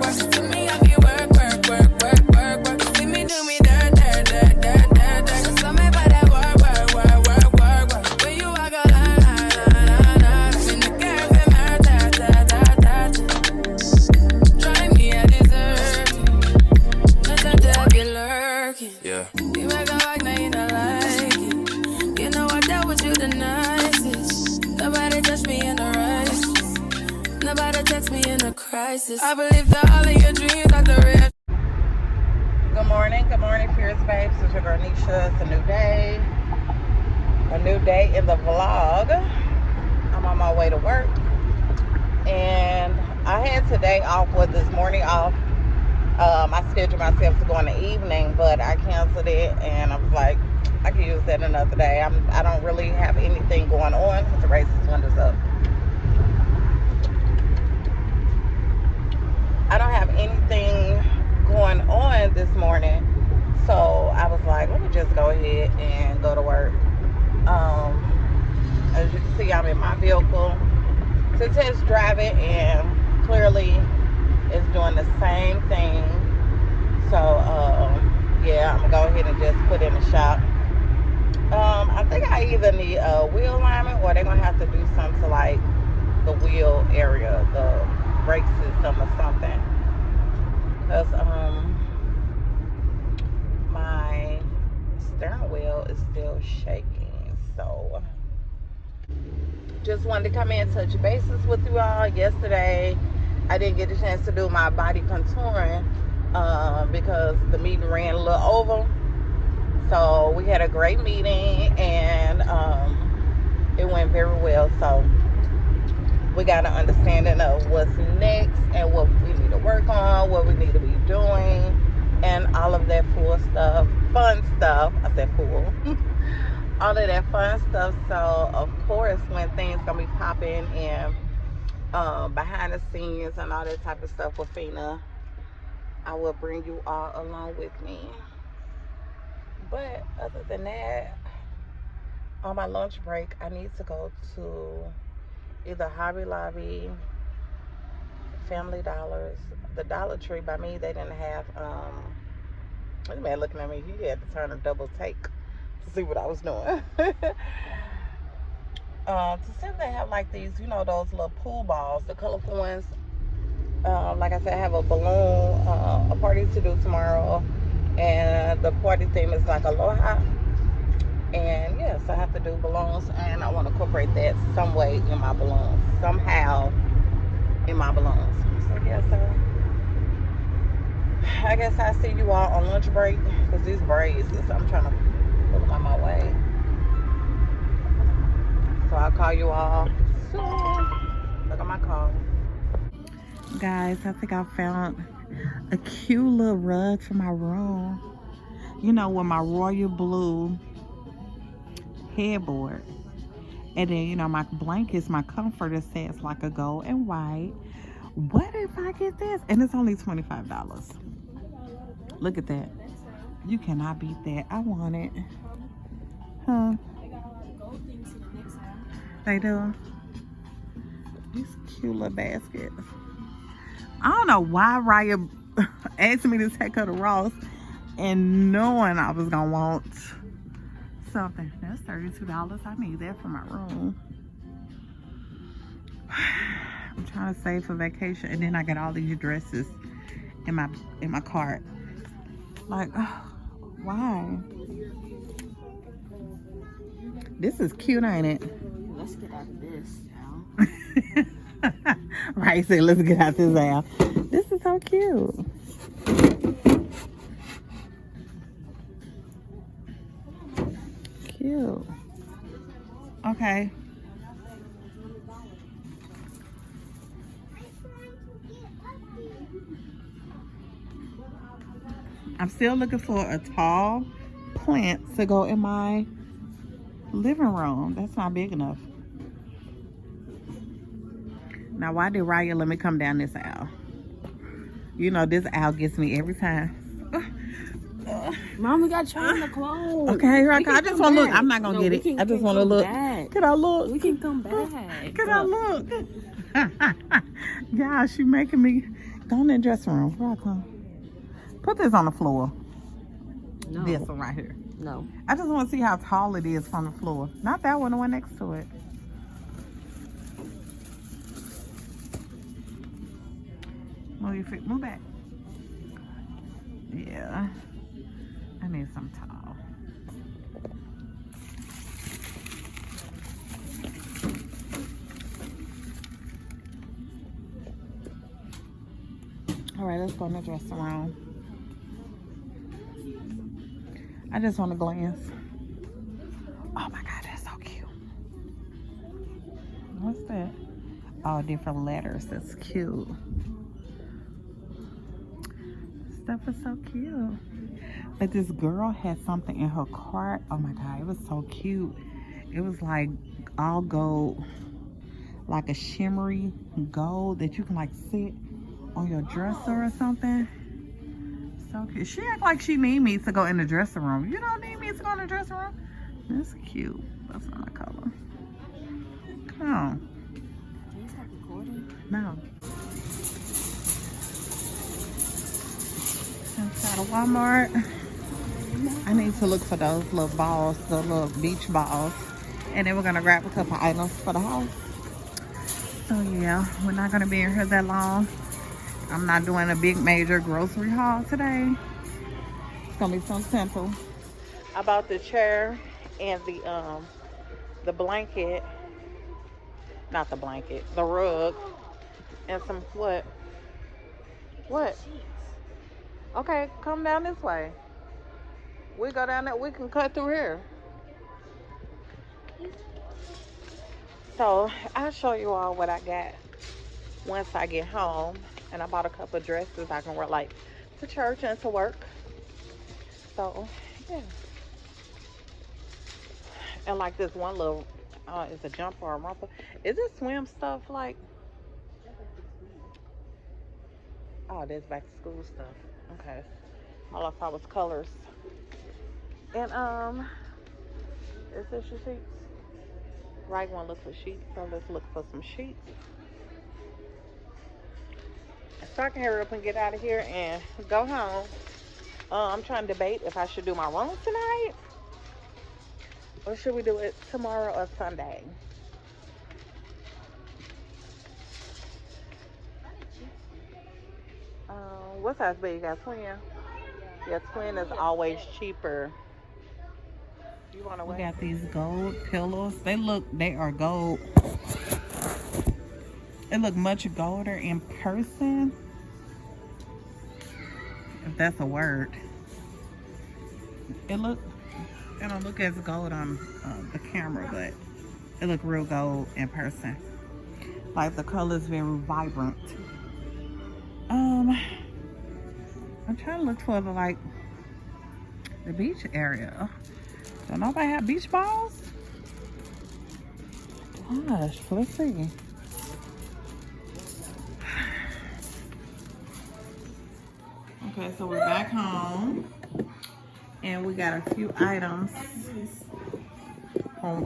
work. See me, I be work, work, work, work, work, work. See me do me dirt, dirt, dirt, dirt, dirt, dirt. So me by that work, work, work, work, work, work. When you walk a line, line, line, line, line. In the cafe, murder, da, da, da, da. Try me, I deserve it. Nothing to be lurking. Yeah. You make a like, now you don't like it. You know I dealt with you the nicest. Nobody touched me in the right. Nobody text me in a crisis. I believe that all of your dreams are the real. Good morning, Fierce babes. It's your girl Nisha. It's a new day in the vlog. I'm on my way to work, and I had today off, with this morning off. I scheduled myself to go in the evening, but I canceled it, and I was like, I can use that another day. I don't really have anything going on because the race is windows up. I don't have anything going on this morning, so I was like, let me just go ahead and go to work. As you can see, I'm in my vehicle to test drive it, and clearly it's doing the same thing. So yeah, I'm gonna go ahead and just put in the shop. I think I either need a wheel alignment, or they're gonna have to do something to like the wheel area, the brake system or something, because my steering wheel is still shaking. So just wanted to come in, touch bases with you all. Yesterday I didn't get a chance to do my body contouring because the meeting ran a little over. So we had a great meeting, and it went very well. So we got an understanding of what's next and what we need to work on, what we need to be doing, and all of that fun stuff. I said full. All of that fun stuff. So of course, when things gonna be popping and behind the scenes and all that type of stuff with Fina, I will bring you all along with me. But other than that, on my lunch break, I need to go to either Hobby Lobby, Family Dollars, the Dollar Tree. By me, they didn't have, this man looking at me, he had to turn a double take to see what I was doing. To see if they have like these, you know, those little pool balls, the colorful ones. Like I said, I have a balloon, a party to do tomorrow, and the party theme is like aloha. And yes, I have to do balloons, and I want to incorporate that some way in my balloons, somehow in my balloons. So yeah, so I guess I'll see you all on lunch break, because these braids, I'm trying to put them on my way. So I'll call you all soon. Look at my call. Guys, I think I found a cute little rug for my room. You know, with my royal blue headboard. And then, you know, my blankets, my comforter sets like a gold and white. What if I get this? And it's only $25. Look at that. You cannot beat that. I want it. Huh? They do. These cute little baskets. I don't know why Raya asked me to take her to Ross and knowing I was gonna want something. That's $32. I need that for my room. I'm trying to save for vacation, and then I got all these dresses in my cart. Like, oh, why? This is cute, ain't it? Let's get out of this now. Right, so let's get out this now. This is so cute. Cute. Okay. I'm still looking for a tall plant to go in my living room. That's not big enough. Now, why did Raya let me come down this aisle? You know, this aisle gets me every time. Mom, we got to try on the clothes. Okay, right. I just want to look. I'm not going to get it. I just want to look. Can I look? We can come back. Can I look? Yeah, she making me Go in the dressing room. Here I come. Put this on the floor. No. This one right here. No. I just want to see how tall it is from the floor. Not that one, the one next to it. Move your feet. Move back. Yeah. I need some tall. All right, let's go in the dressing room. I just want to glance. Oh my God, that's so cute. What's that? All different letters. That's cute. Stuff is so cute. But this girl had something in her cart. Oh my God, it was so cute. It was like all gold, like a shimmery gold that you can like sit on your dresser or something. So cute. She act like she need me to go in the dressing room. You don't need me to go in the dressing room. That's cute. That's not my color. Come on. Can you stop recording? No. Inside of Walmart. I need to look for those little balls, the little beach balls. And then we're gonna grab a couple items for the house. So yeah, we're not gonna be in here that long. I'm not doing a big major grocery haul today. It's gonna be so simple. I bought the chair and the blanket. Not the blanket, the rug. And some what? What? Okay, come down this way. We go down there, we can cut through here. So I'll show you all what I got once I get home. And I bought a couple of dresses I can wear like to church and to work. So yeah. And like this one little, it's a jumper or a romper. Is it swim stuff like? Oh, there's back to school stuff. Okay. All I saw was colors. And is this your sheets? Right one look for sheets, so let's look for some sheets. So I can hurry up and get out of here and go home. I'm trying to debate if I should do my room tonight or should we do it tomorrow or Sunday. What size bed you got? Twin? Yeah, twin is always cheaper. You want to We got these gold pillows. They are gold. It look much golder in person. If that's a word. It don't look as gold on the camera, but it look real gold in person. Like the color is very vibrant. I'm trying to look for the beach area. Don't nobody have beach balls? Gosh, let's see. Okay, so we're back home. And we got a few items from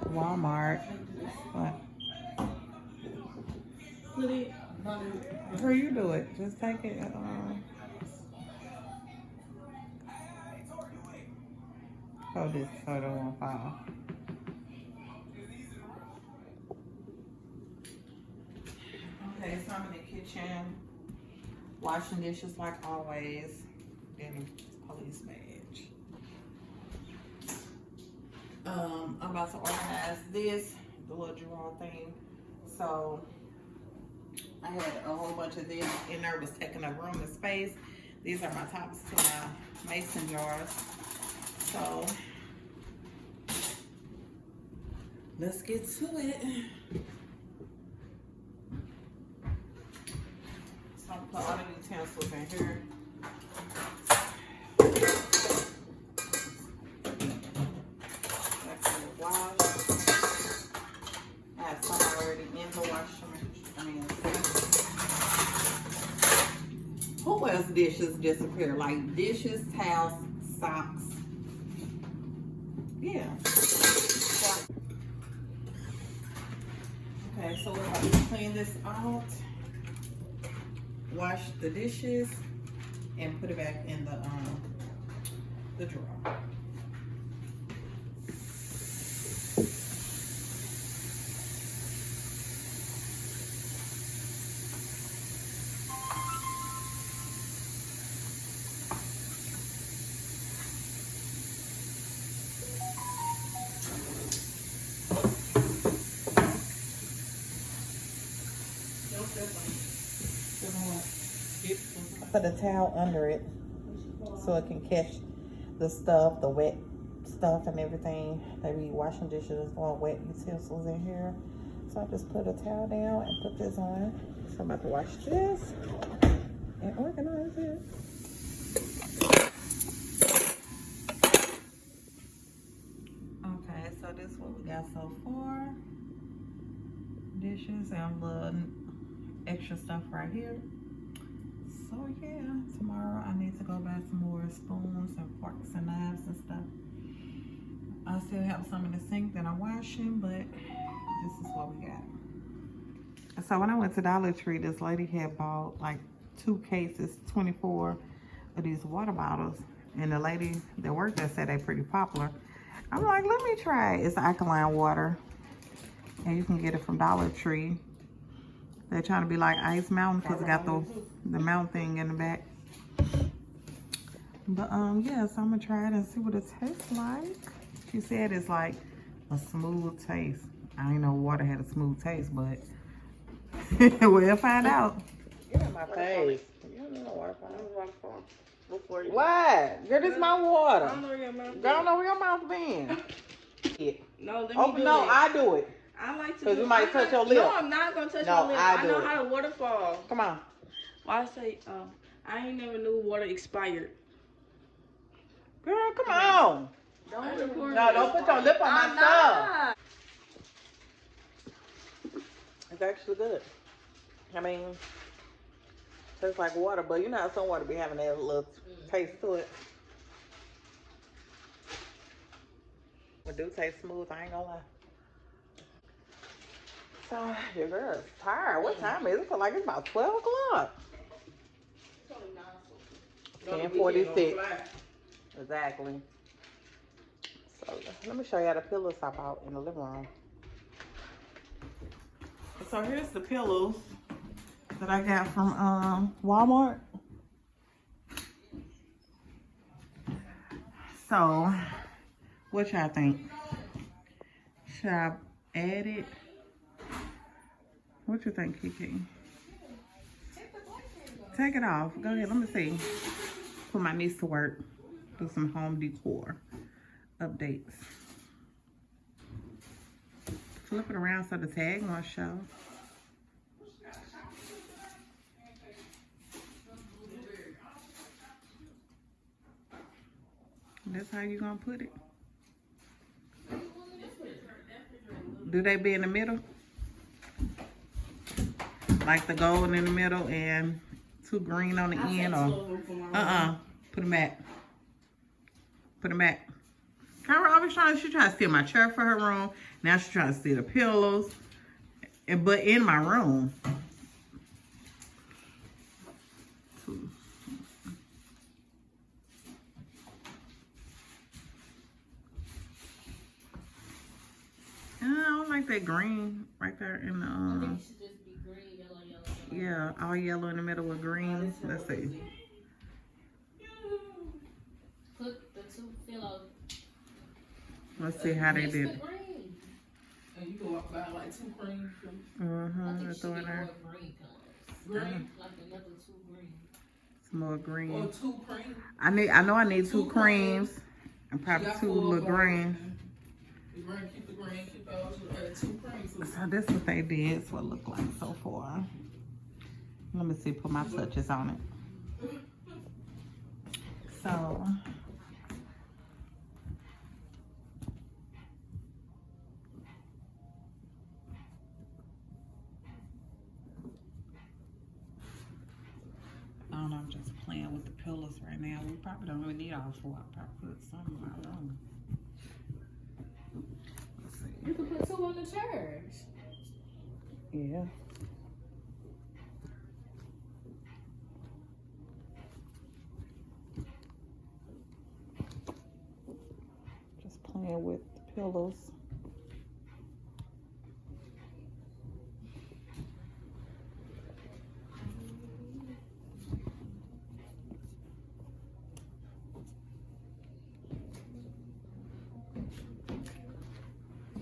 Walmart. What? Where you do it? Just take it. Hold this so it won't fall. Okay, so I'm in the kitchen, washing dishes like always. Then police badge. I'm about to organize this, the little drawer thing. So I had a whole bunch of this in there, was taking up room and space. These are my tops to my mason jars. So let's get to it. So I'm gonna put all the utensils in here. That's the wash. I have some already in the washing. Who else dishes disappear? Like dishes, towels, socks. Yeah. Okay, so we're going to clean this out. wash the dishes and put it back in the drawer. Put a towel under it so it can catch the stuff, the wet stuff and everything. They be washing dishes or wet utensils in here. So I just put a towel down and put this on. So I'm about to wash this and organize it. Okay, so this is what we got so far. Dishes and little extra stuff right here. So yeah, tomorrow I need to go buy some more spoons and forks and knives and stuff. I still have some in the sink that I'm washing, but this is what we got. So when I went to Dollar Tree, this lady had bought like 2 cases, 24 of these water bottles. And the lady that worked there said they're pretty popular. I'm like, let me try it. It's alkaline water. And you can get it from Dollar Tree. They're trying to be like Ice Mountain because it got the mountain thing in the back. But yeah, so I'm gonna try it and see what it tastes like. She said it's like a smooth taste. I didn't know water had a smooth taste, but we'll find out. Get in my face. You don't need no water for me. What? Girl, this is my water. I don't know where your mouth. Girl, I don't know where your mouth been. No, let me oh, do no, it. I do it. I like to. Because you might touch your lip. No, I'm not gonna touch my lip. I know how the water falls. Come on. Why I say, I ain't never knew water expired. Girl, come on. Don't record. No, don't put your lip on my stuff. It's actually good. I mean, tastes like water, but you know how some water be having that little taste to it. It do taste smooth, I ain't gonna lie. So, your girl's tired. What time is it? I feel like it's about 12 o'clock. 10:46. Exactly. So, let me show you how the pillows I bought in the living room. So, here's the pillows that I got from Walmart. So, what y'all think? Should I add it? What you think, Kiki? Take it off. Go ahead. Let me see. Put my niece to work. Do some home decor updates. Flip it around so the tag won't show. That's how you gonna put it. Do they be in the middle? Like the gold in the middle and 2 green on the end, or put them back. Put them back. Kyra always she trying to steal my chair for her room. Now she's trying to steal the pillows, but in my room. I don't like that green right there in the I think it should just be green, yellow, yellow. Yeah, all yellow in the middle with green. Let's see. Put the 2 pillows. Let's see how they Mix did. the green. And you go up by like 2 cream. I think it Throw should in be there. more green colors. Green. Like another 2 green. Some more Or green. 2 cream. I know I need 2 2 creams and You probably got 2 4 little of them. green. The green, keep the green, keep those. You add 2 creams. So this is what they did. It's what it looked like so far. Let me see, put my touches on it. So I don't know, I'm just playing with the pillows right now. We probably don't really need all 4. I'll probably put some in my room. Let's see. You can put 2 on the chairs. Yeah. pillows.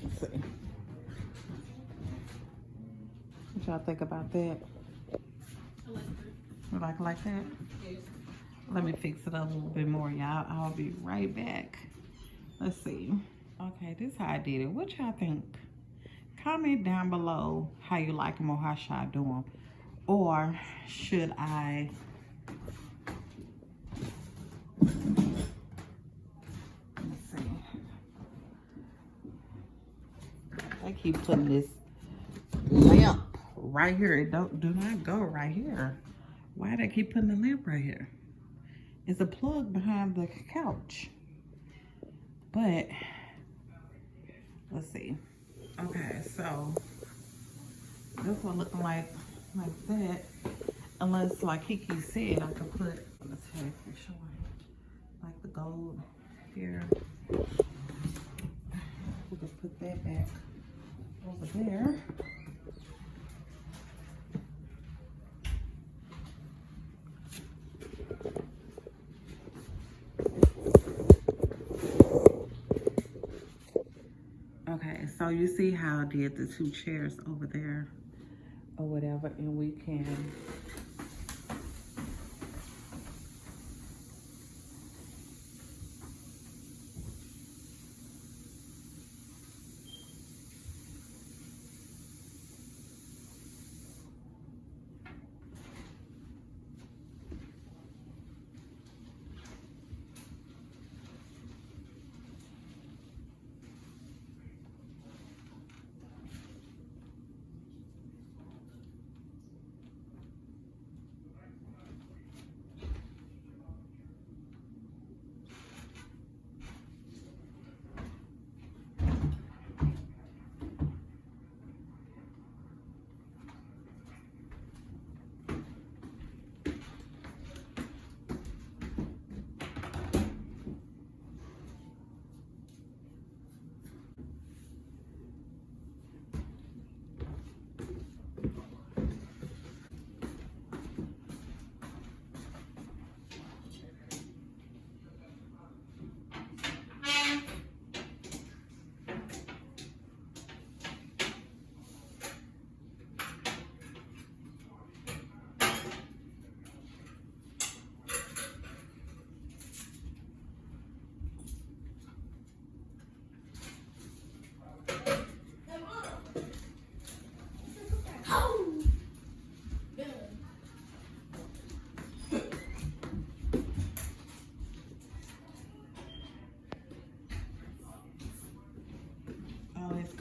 Let's see. What y'all think about that? You like that? Yes. Let me fix it up a little bit more, y'all. I'll be right back. Let's see. Okay, this is how I did it. What y'all think? Comment down below how you like them or how should I do them. Or should I... Let's see. I keep putting this lamp right here. It do not go right here. Why do I keep putting the lamp right here? It's a plug behind the couch. But let's see. Okay, so this one looking like that. Unless, like Kiki said, I could put, let's see, like the gold here. We could put that back over there. Okay, so you see how I did the two chairs over there or whatever, and we can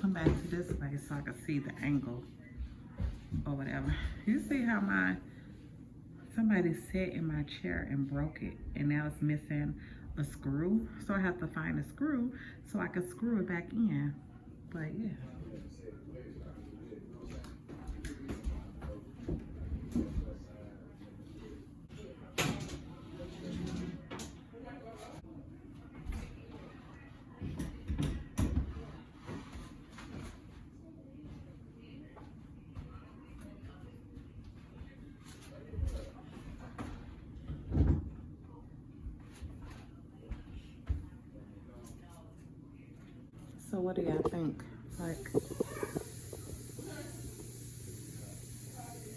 come back to this way so I can see the angle or whatever. You see how somebody sat in my chair and broke it, and now it's missing a screw. So I have to find a screw so I can screw it back in. But yeah. So what do y'all think? Like,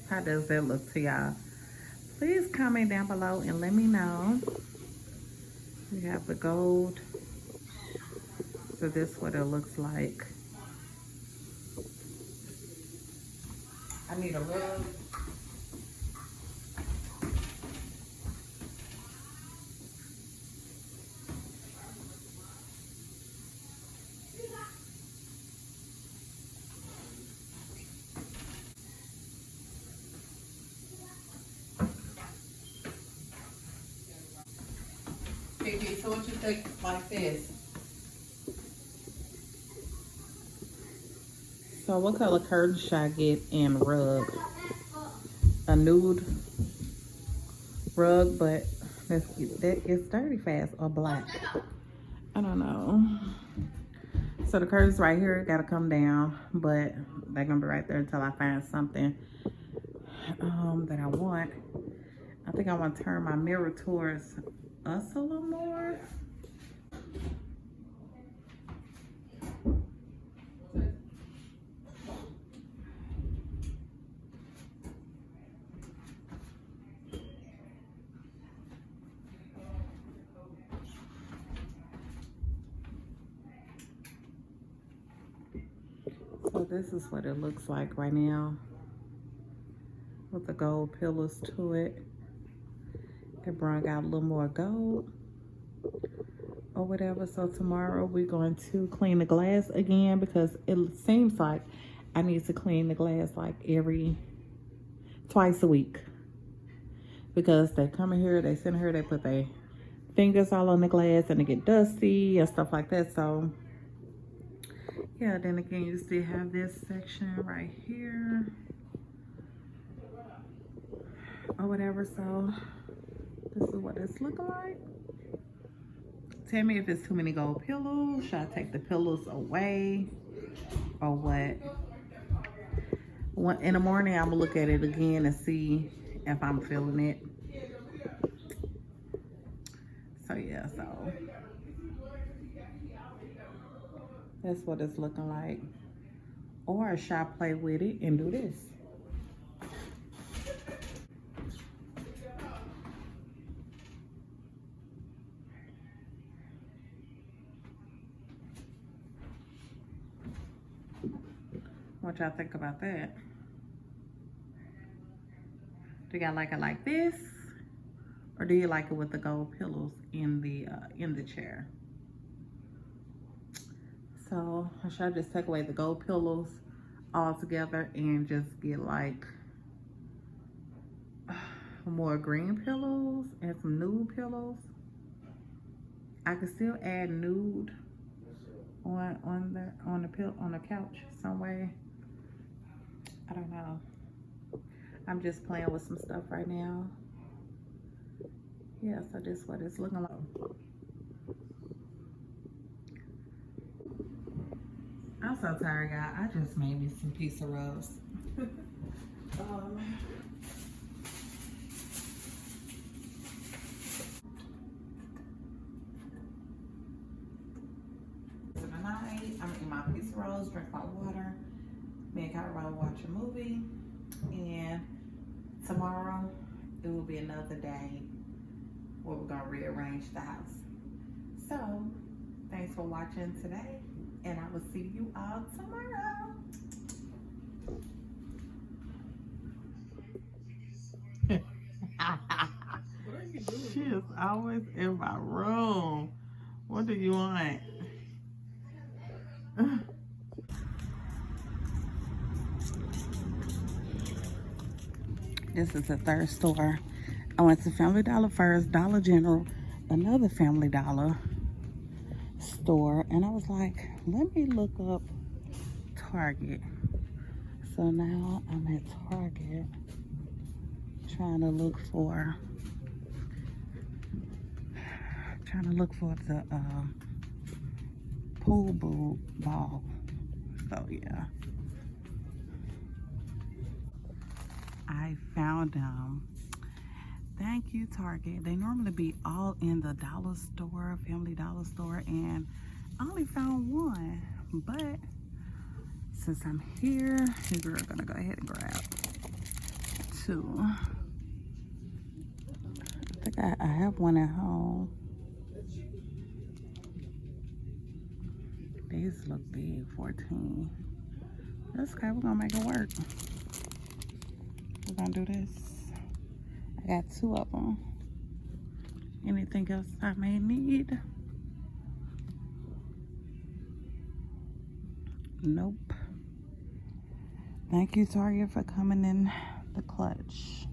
how does that look to y'all? Please comment down below and let me know. We have the gold. So this is what it looks like. I need a rug. Okay, so what you think like this? So what color curtain should I get in rug? A nude rug, but that gets dirty fast, or black. I don't know. So the curtains right here gotta come down, but they're gonna be right there until I find something that I want. I think I want to turn my mirror towards us a little more. So this is what it looks like right now with the gold pillars to it. It brought out a little more gold or whatever. So tomorrow we're going to clean the glass again because it seems like I need to clean the glass like twice a week, because they come in here, they sit in here, they put their fingers all on the glass and they get dusty and stuff like that. So yeah, then again, you still have this section right here or whatever. So this is what it's looking like. Tell me if it's too many gold pillows. Should I take the pillows away or what? In the morning, I'm gonna look at it again and see if I'm feeling it. So yeah, so that's what it's looking like. Or should I play with it and do this? What y'all think about that? Do y'all like it like this, or do you like it with the gold pillows in the chair? So should I just take away the gold pillows all together and just get like more green pillows and some nude pillows? I could still add nude on the couch some way. I don't know. I'm just playing with some stuff right now. Yeah, so this is what it's looking like. I'm so tired, y'all. I just made me some pizza rolls. So tonight, I'm eating my pizza rolls, drink my water. Me and Kyra will watch a movie. And tomorrow, it will be another day where we're gonna rearrange the house. So, thanks for watching today, and I will see you all tomorrow. She is always in my room. What do you want? This is the third store. I went to Family Dollar first, Dollar General, another Family Dollar store, and I was like, let me look up Target. So now I'm at Target trying to look for the pool ball. So yeah, I found them. Thank you, Target. They normally be all in the dollar store, Family Dollar store, and I only found one. But since I'm here, we're gonna go ahead and grab two. I think I have one at home. These look big, 14. That's okay, we're gonna make it work. We're gonna do this. I got two of them. Anything else I may need? Nope. Thank you, Target, for coming in the clutch.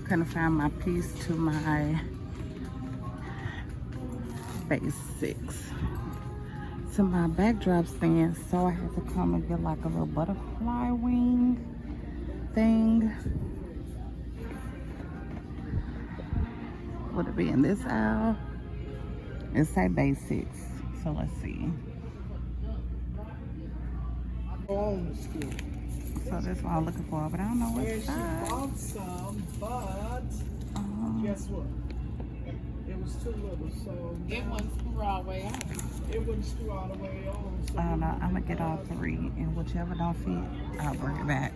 couldn't find my piece to my basics. To my backdrop stand, so I had to come and get like a little butterfly wing thing. Would it be in this aisle? It say basics, so let's see. So that's what I'm looking for, but I don't know what And she size. bought some, but guess what? It was too little, so It wasn't screw all the way on. it wouldn't screw all the way on. So I don't know. I'm gonna get all three, and whichever don't fit, I'll bring it back.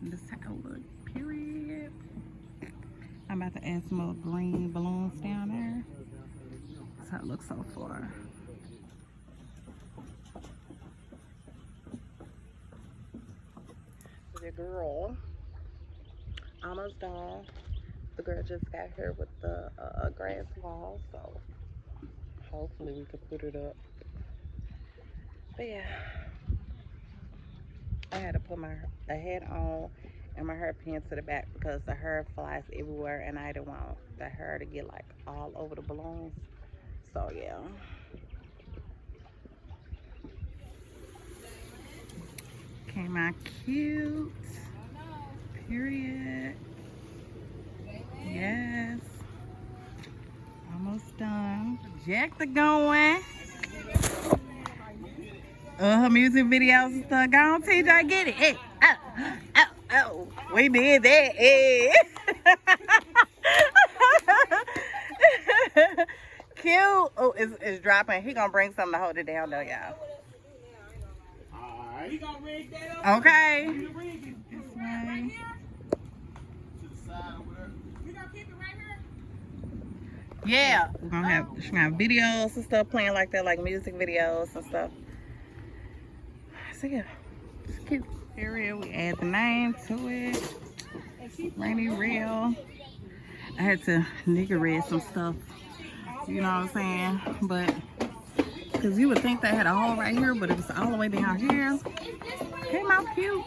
This how it look, period. I'm about to add some more green balloons down there. That's how it looks so far. The girl almost done. The girl just got here with the grass wall, so hopefully we can put it up. But yeah, I had to put my hat on and my hair pin to the back because the hair flies everywhere and I didn't want the hair to get like all over the balloons. So yeah. Came out cute. Period. Yes. Almost done. Jack the going. Her music videos and stuff. Go on, TJ, get it. Hey, oh. We did that. Hey. Cute. Oh, it's dropping. He gonna bring something to hold it down though, y'all. alright, you gonna rig that up? Okay. You rig it This way. to the side over there. You gonna keep it right here? Yeah. We're gonna have videos and stuff playing like that, like music videos and stuff. So yeah, it's cute. Area, we add the name to it. Rainy Real. I had to nigga read some stuff, you know what I'm saying? But, because you would think they had a hole right here, but it was all the way down here. Came out cute.